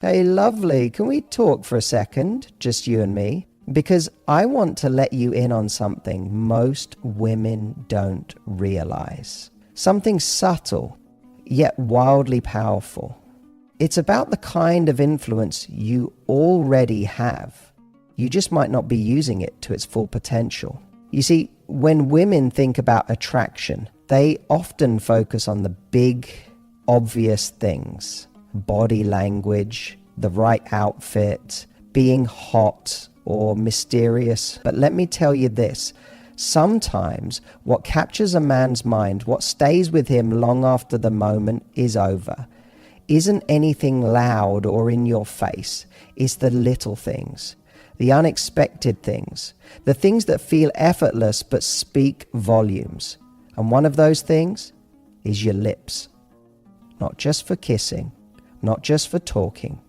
Hey, lovely. Can we talk for a second? Just you and me? Because I want to let you in on something most women don't realize. Something subtle, yet wildly powerful. It's about the kind of influence you already have. You just might not be using it to its full potential. You see, when women think about attraction, they often focus on the big, obvious things. Body language, the right outfit, being hot or mysterious. But let me tell you this, sometimes what captures a man's mind, what stays with him long after the moment is over, isn't anything loud or in your face. It's the little things, the unexpected things, the things that feel effortless but speak volumes. And one of those things is your lips. Not just for kissing, not just for talking,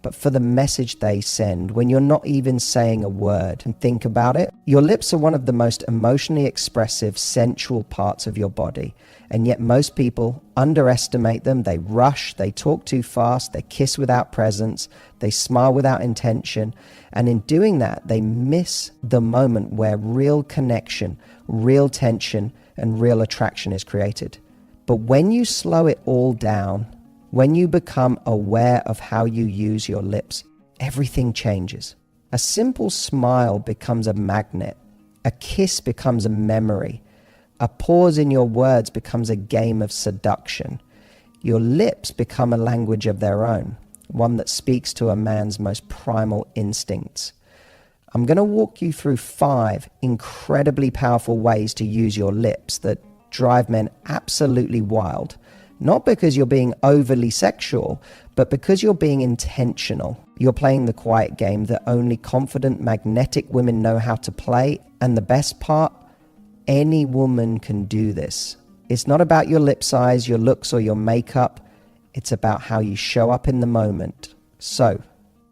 but for the message they send when you're not even saying a word. And think about it. Your lips are one of the most emotionally expressive, sensual parts of your body. And yet most people underestimate them. They rush, they talk too fast, they kiss without presence, they smile without intention. And in doing that, they miss the moment where real connection, real tension, and real attraction is created. But when you slow it all down, when you become aware of how you use your lips, everything changes. A simple smile becomes a magnet. A kiss becomes a memory. A pause in your words becomes a game of seduction. Your lips become a language of their own, one that speaks to a man's most primal instincts. I'm going to walk you through 5 incredibly powerful ways to use your lips that drive men absolutely wild. Not because you're being overly sexual, but because you're being intentional. You're playing the quiet game that only confident, magnetic women know how to play. And the best part, any woman can do this. It's not about your lip size, your looks, or your makeup. It's about how you show up in the moment. So,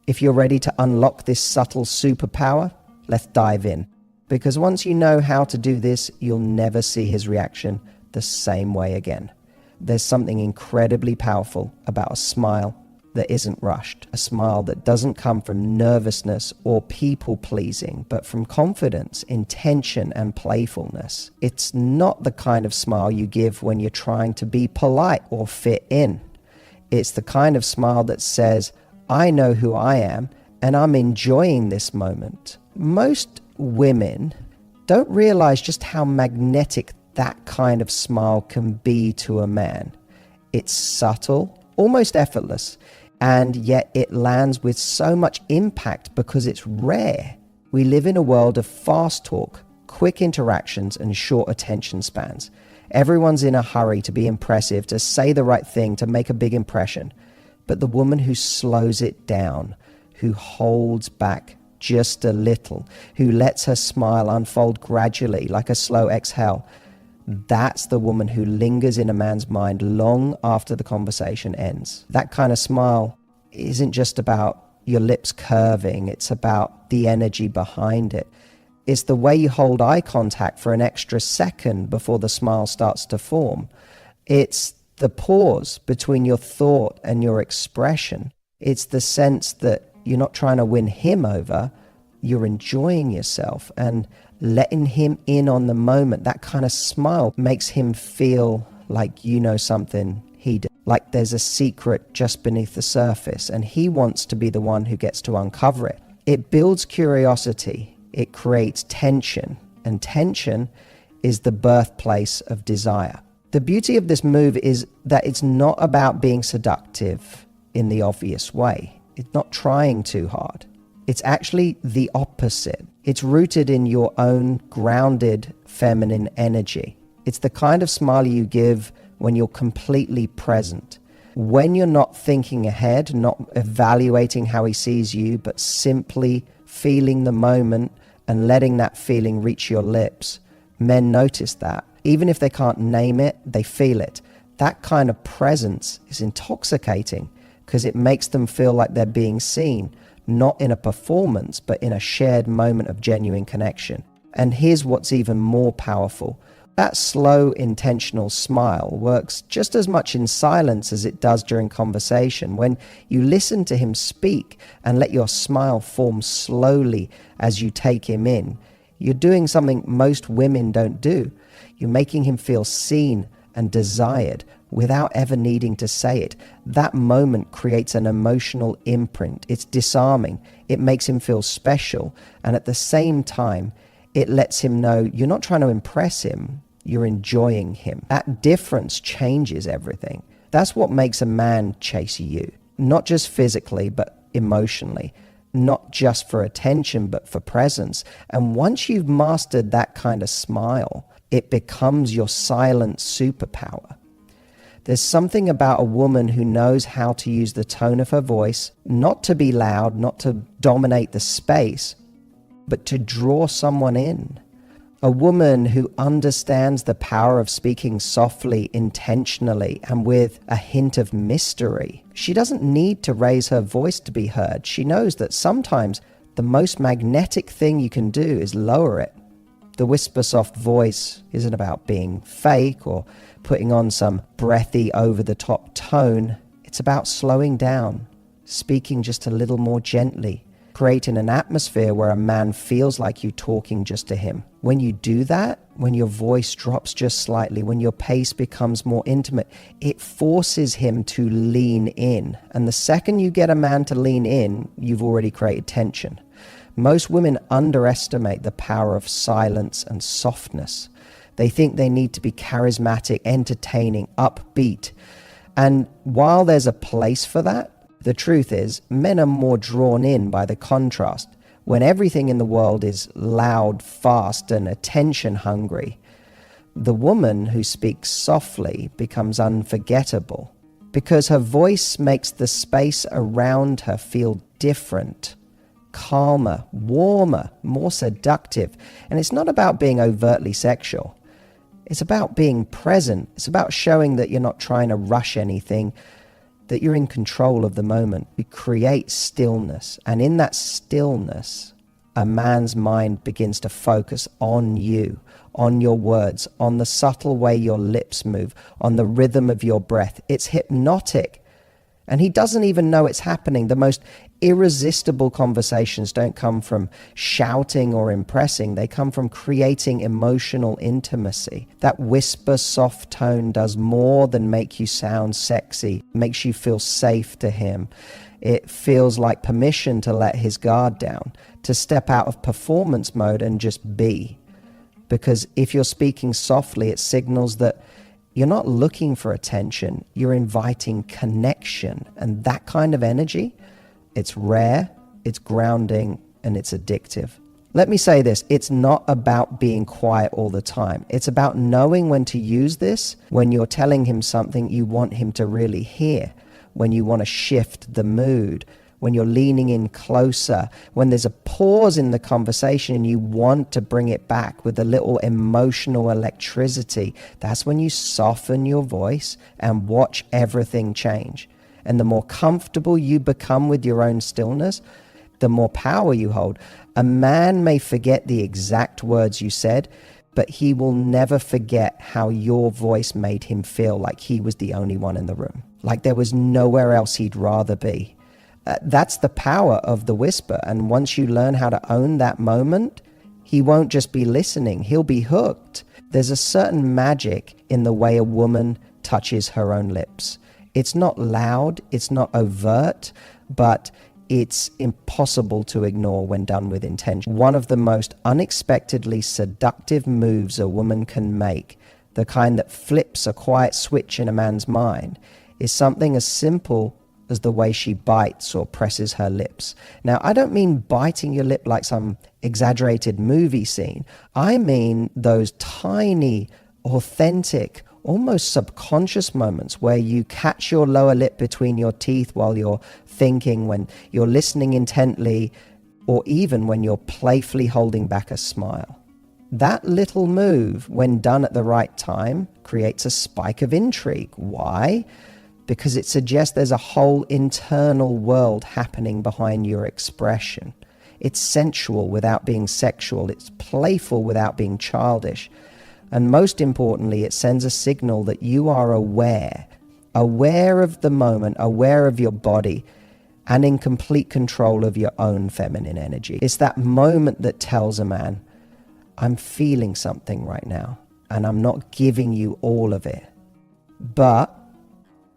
if you're ready to unlock this subtle superpower, let's dive in. Because once you know how to do this, you'll never see his reaction the same way again. There's something incredibly powerful about a smile that isn't rushed, a smile that doesn't come from nervousness or people-pleasing, but from confidence, intention, and playfulness. It's not the kind of smile you give when you're trying to be polite or fit in. It's the kind of smile that says, I know who I am, and I'm enjoying this moment. Most women don't realize just how magnetic that kind of smile can be to a man. It's subtle, almost effortless, and yet it lands with so much impact because it's rare. We live in a world of fast talk, quick interactions, and short attention spans. Everyone's in a hurry to be impressive, to say the right thing, to make a big impression. But the woman who slows it down, who holds back just a little, who lets her smile unfold gradually like a slow exhale, that's the woman who lingers in a man's mind long after the conversation ends. That kind of smile isn't just about your lips curving, it's about the energy behind it. It's the way you hold eye contact for an extra second before the smile starts to form. It's the pause between your thought and your expression. It's the sense that you're not trying to win him over, you're enjoying yourself and letting him in on the moment. That kind of smile makes him feel like you know something he did, like there's a secret just beneath the surface, and he wants to be the one who gets to uncover it. It builds curiosity, it creates tension, and tension is the birthplace of desire. The beauty of this move is that it's not about being seductive in the obvious way. It's not trying too hard. It's actually the opposite. It's rooted in your own grounded feminine energy. It's the kind of smile you give when you're completely present. When you're not thinking ahead, not evaluating how he sees you, but simply feeling the moment and letting that feeling reach your lips. Men notice that. Even if they can't name it, they feel it. That kind of presence is intoxicating because it makes them feel like they're being seen, not in a performance, but in a shared moment of genuine connection. And here's what's even more powerful. That slow, intentional smile works just as much in silence as it does during conversation. When you listen to him speak and let your smile form slowly as you take him in, you're doing something most women don't do. You're making him feel seen and desired without ever needing to say it. That moment creates an emotional imprint. It's disarming. It makes him feel special. And at the same time, it lets him know you're not trying to impress him. You're enjoying him. That difference changes everything. That's what makes a man chase you. Not just physically, but emotionally. Not just for attention, but for presence. And once you've mastered that kind of smile, it becomes your silent superpower. There's something about a woman who knows how to use the tone of her voice, not to be loud, not to dominate the space, but to draw someone in. A woman who understands the power of speaking softly, intentionally, and with a hint of mystery. She doesn't need to raise her voice to be heard. She knows that sometimes the most magnetic thing you can do is lower it. The whisper soft voice isn't about being fake or putting on some breathy over-the-top tone. It's about slowing down, speaking just a little more gently, creating an atmosphere where a man feels like you talking just to him. When you do that, when your voice drops just slightly, when your pace becomes more intimate, it forces him to lean in. And the second you get a man to lean in, you've already created tension. Most women underestimate the power of silence and softness. They think they need to be charismatic, entertaining, upbeat. And while there's a place for that, the truth is, men are more drawn in by the contrast. When everything in the world is loud, fast, and attention-hungry, the woman who speaks softly becomes unforgettable because her voice makes the space around her feel different, calmer, warmer, more seductive. And it's not about being overtly sexual. It's about being present. It's about showing that you're not trying to rush anything, that you're in control of the moment. You create stillness. And in that stillness, a man's mind begins to focus on you, on your words, on the subtle way your lips move, on the rhythm of your breath. It's hypnotic. And he doesn't even know it's happening. The most irresistible conversations don't come from shouting or impressing. They come from creating emotional intimacy. That whisper soft tone does more than make you sound sexy. It makes you feel safe to him. It feels like permission to let his guard down, to step out of performance mode and just be. Because if you're speaking softly, it signals that you're not looking for attention, you're inviting connection. And that kind of energy, it's rare, it's grounding, and it's addictive. Let me say this, it's not about being quiet all the time. It's about knowing when to use this, when you're telling him something you want him to really hear, when you want to shift the mood, when you're leaning in closer, when there's a pause in the conversation and you want to bring it back with a little emotional electricity. That's when you soften your voice and watch everything change. And the more comfortable you become with your own stillness, the more power you hold. A man may forget the exact words you said, but he will never forget how your voice made him feel like he was the only one in the room, like there was nowhere else he'd rather be. That's the power of the whisper. And once you learn how to own that moment, he won't just be listening, he'll be hooked. There's a certain magic in the way a woman touches her own lips. It's not loud, it's not overt, but it's impossible to ignore when done with intention. One of the most unexpectedly seductive moves a woman can make, the kind that flips a quiet switch in a man's mind, is something as simple as the way she bites or presses her lips. Now, I don't mean biting your lip like some exaggerated movie scene. I mean those tiny, authentic, almost subconscious moments where you catch your lower lip between your teeth while you're thinking, when you're listening intently, or even when you're playfully holding back a smile. That little move, when done at the right time, creates a spike of intrigue. Why? Because it suggests there's a whole internal world happening behind your expression. It's sensual without being sexual. It's playful without being childish. And most importantly, it sends a signal that you are aware of the moment, aware of your body, and in complete control of your own feminine energy. It's that moment that tells a man, I'm feeling something right now, and I'm not giving you all of it, but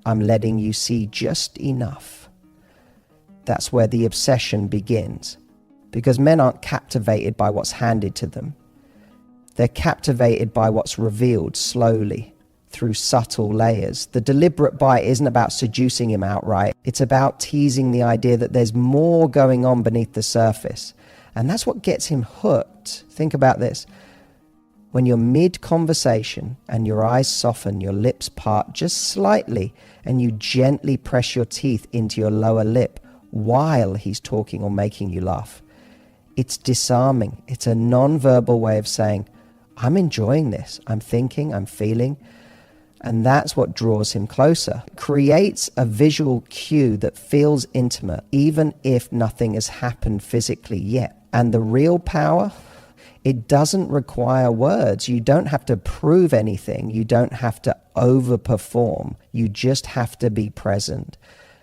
I'm letting you see just enough. That's where the obsession begins, because men aren't captivated by what's handed to them. They're captivated by what's revealed slowly through subtle layers. The deliberate bite isn't about seducing him outright. It's about teasing the idea that there's more going on beneath the surface. And that's what gets him hooked. Think about this. When you're mid-conversation and your eyes soften, your lips part just slightly, and you gently press your teeth into your lower lip while he's talking or making you laugh, it's disarming. It's a non-verbal way of saying, I'm enjoying this. I'm thinking, I'm feeling. And that's what draws him closer. It creates a visual cue that feels intimate, even if nothing has happened physically yet. And the real power, it doesn't require words. You don't have to prove anything. You don't have to overperform. You just have to be present.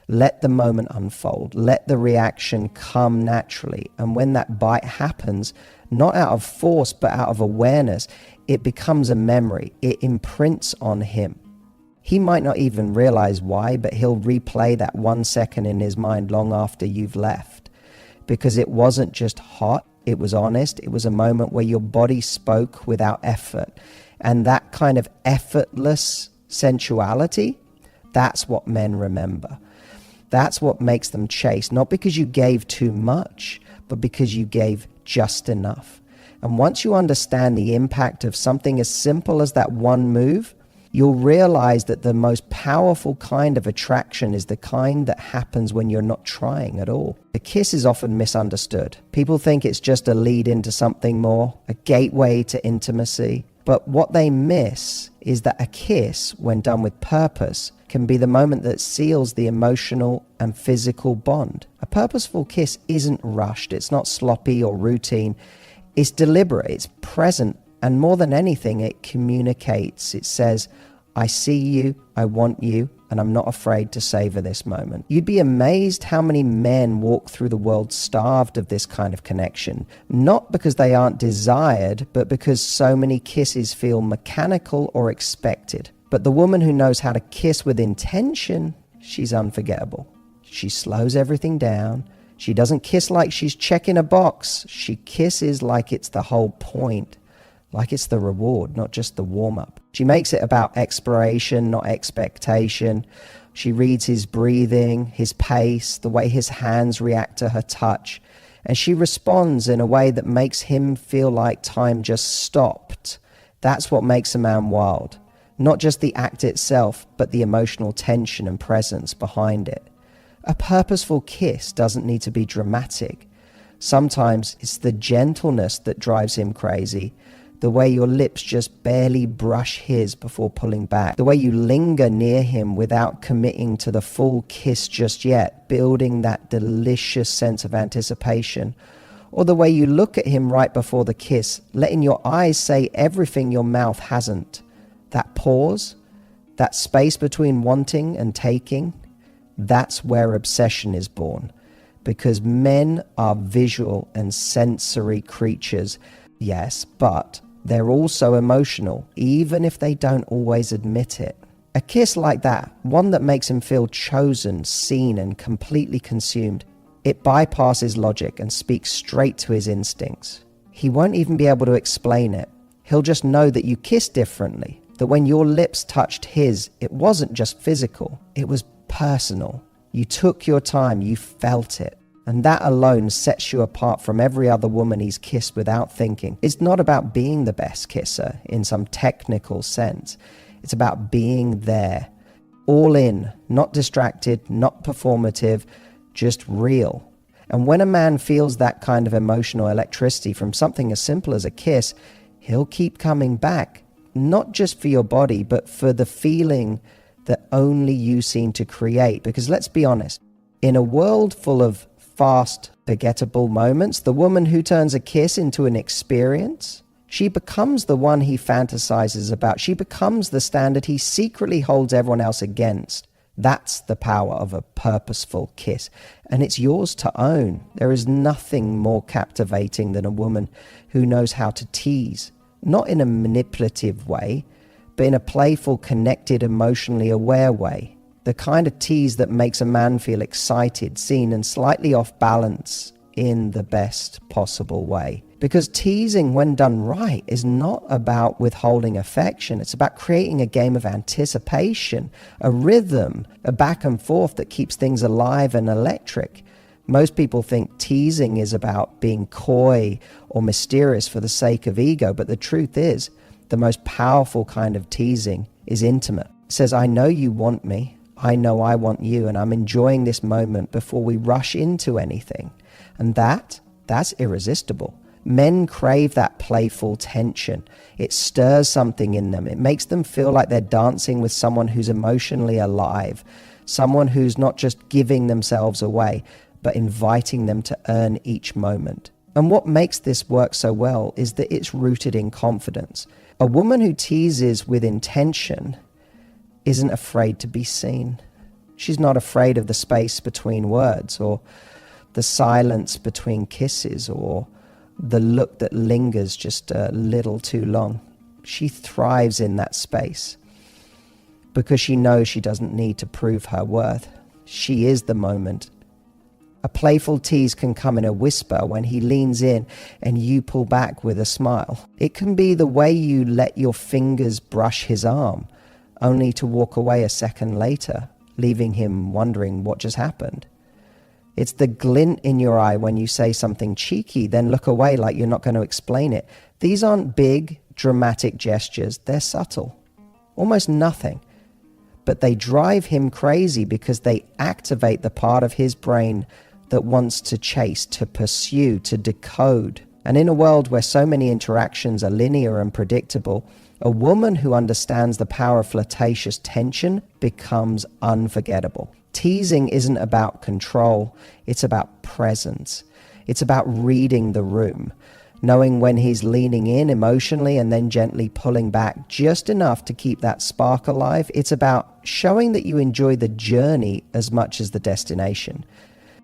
Let the moment unfold. Let the reaction come naturally. And when that bite happens, not out of force, but out of awareness, it becomes a memory. It imprints on him. He might not even realize why, but he'll replay that 1 second in his mind long after you've left. Because it wasn't just hot, it was honest. It was a moment where your body spoke without effort. And that kind of effortless sensuality, that's what men remember. That's what makes them chase, not because you gave too much, but because you gave just enough. And once you understand the impact of something as simple as that one move, you'll realize that the most powerful kind of attraction is the kind that happens when you're not trying at all. A kiss is often misunderstood. People think it's just a lead into something more, a gateway to intimacy. But what they miss is that a kiss, when done with purpose, can be the moment that seals the emotional and physical bond. A purposeful kiss isn't rushed. It's not sloppy or routine. It's deliberate. It's present. And more than anything, it communicates. It says, I see you, I want you, and I'm not afraid to savor this moment. You'd be amazed how many men walk through the world starved of this kind of connection. Not because they aren't desired, but because so many kisses feel mechanical or expected. But the woman who knows how to kiss with intention, she's unforgettable. She slows everything down. She doesn't kiss like she's checking a box. She kisses like it's the whole point, like it's the reward, not just the warm-up. She makes it about exploration, not expectation. She reads his breathing, his pace, the way his hands react to her touch. And she responds in a way that makes him feel like time just stopped. That's what makes a man wild. Not just the act itself, but the emotional tension and presence behind it. A purposeful kiss doesn't need to be dramatic. Sometimes it's the gentleness that drives him crazy. The way your lips just barely brush his before pulling back. The way you linger near him without committing to the full kiss just yet, building that delicious sense of anticipation. Or the way you look at him right before the kiss, letting your eyes say everything your mouth hasn't. That pause, that space between wanting and taking, that's where obsession is born. Because men are visual and sensory creatures, yes, but they're also emotional, even if they don't always admit it. A kiss like that, one that makes him feel chosen, seen, and completely consumed, it bypasses logic and speaks straight to his instincts. He won't even be able to explain it. He'll just know that you kiss differently. That when your lips touched his, it wasn't just physical, it was personal. You took your time, you felt it. And that alone sets you apart from every other woman he's kissed without thinking. It's not about being the best kisser in some technical sense. It's about being there, all in, not distracted, not performative, just real. And when a man feels that kind of emotional electricity from something as simple as a kiss, he'll keep coming back. Not just for your body, but for the feeling that only you seem to create. Because let's be honest, in a world full of fast, forgettable moments, the woman who turns a kiss into an experience She becomes the one he fantasizes about. She becomes the standard he secretly holds everyone else against. That's the power of a purposeful kiss, and it's yours to own. There is nothing more captivating than a woman who knows how to tease, not in a manipulative way, but in a playful, connected, emotionally aware way. The kind of tease that makes a man feel excited, seen, and slightly off balance in the best possible way. Because teasing, when done right, is not about withholding affection. It's about creating a game of anticipation, a rhythm, a back and forth that keeps things alive and electric. Most people think teasing is about being coy or mysterious for the sake of ego, but the truth is, the most powerful kind of teasing is intimate. It says, I know you want me, I know I want you, and I'm enjoying this moment before we rush into anything. And that's irresistible. Men crave that playful tension. It stirs something in them. It makes them feel like they're dancing with someone who's emotionally alive, someone who's not just giving themselves away, but inviting them to earn each moment. And what makes this work so well is that it's rooted in confidence. A woman who teases with intention isn't afraid to be seen. She's not afraid of the space between words, or the silence between kisses, or the look that lingers just a little too long. She thrives in that space because she knows she doesn't need to prove her worth. She is the moment. A playful tease can come in a whisper when he leans in and you pull back with a smile. It can be the way you let your fingers brush his arm, only to walk away a second later, leaving him wondering what just happened. It's the glint in your eye when you say something cheeky, then look away like you're not going to explain it. These aren't big, dramatic gestures. They're subtle, almost nothing. But they drive him crazy because they activate the part of his brain that wants to chase, to pursue, to decode. And in a world where so many interactions are linear and predictable, a woman who understands the power of flirtatious tension becomes unforgettable. Teasing isn't about control, it's about presence. It's about reading the room, knowing when he's leaning in emotionally and then gently pulling back just enough to keep that spark alive. It's about showing that you enjoy the journey as much as the destination.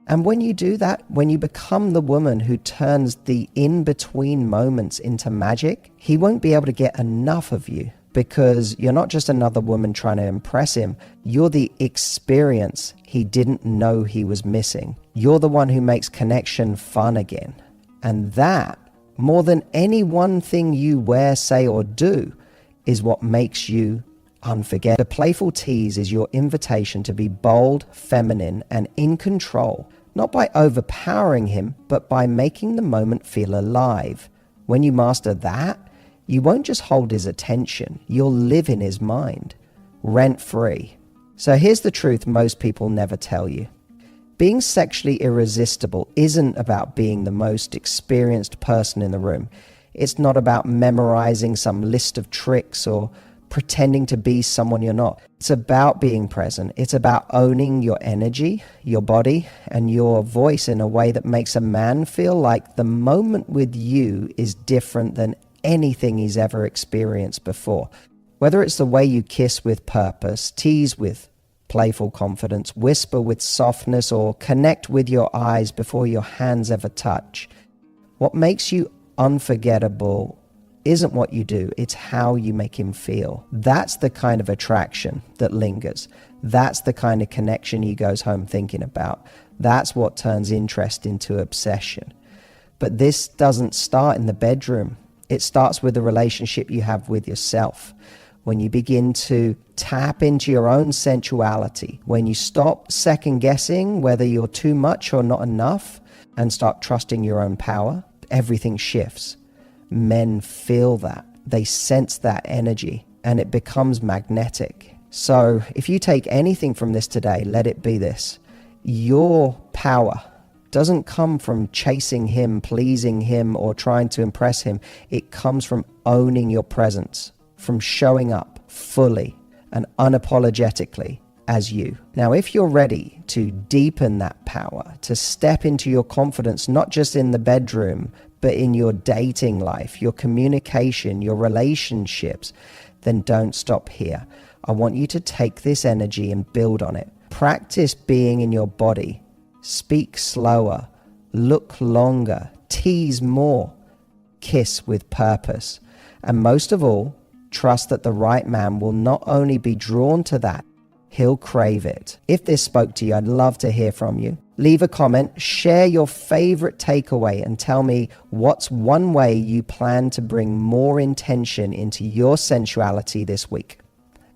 And when you do that, when you become the woman who turns the in-between moments into magic, he won't be able to get enough of you. Because you're not just another woman trying to impress him, you're the experience he didn't know he was missing. You're the one who makes connection fun again. And that, more than any one thing you wear, say, or do, is what makes you unforgettable. The playful tease is your invitation to be bold, feminine, and in control, not by overpowering him, but by making the moment feel alive. When you master that, you won't just hold his attention, you'll live in his mind, rent-free. So here's the truth most people never tell you. Being sexually irresistible isn't about being the most experienced person in the room. It's not about memorizing some list of tricks or pretending to be someone you're not. It's about being present. It's about owning your energy, your body, and your voice in a way that makes a man feel like the moment with you is different than anything he's ever experienced before. Whether it's the way you kiss with purpose, tease with playful confidence, whisper with softness, or connect with your eyes before your hands ever touch, what makes you unforgettable isn't what you do, it's how you make him feel. That's the kind of attraction that lingers. That's the kind of connection he goes home thinking about. That's what turns interest into obsession. But this doesn't start in the bedroom. It starts with the relationship you have with yourself. When you begin to tap into your own sensuality, when you stop second guessing whether you're too much or not enough and start trusting your own power, everything shifts. Men feel that. They sense that energy and it becomes magnetic. So if you take anything from this today, let it be this. Your power doesn't come from chasing him, pleasing him, or trying to impress him. It comes from owning your presence, from showing up fully and unapologetically as you. Now, if you're ready to deepen that power, to step into your confidence, not just in the bedroom, but in your dating life, your communication, your relationships, then don't stop here. I want you to take this energy and build on it. Practice being in your body. Speak slower, look longer, tease more, kiss with purpose. And most of all, trust that the right man will not only be drawn to that, he'll crave it. If this spoke to you, I'd love to hear from you. Leave a comment, share your favorite takeaway, and tell me what's one way you plan to bring more intention into your sensuality this week.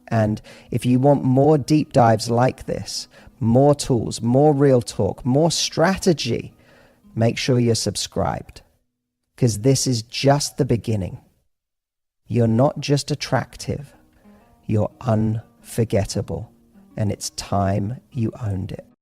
And if you want more deep dives like this, more tools, more real talk, more strategy, make sure you're subscribed, because this is just the beginning. You're not just attractive, you're unforgettable, and it's time you owned it.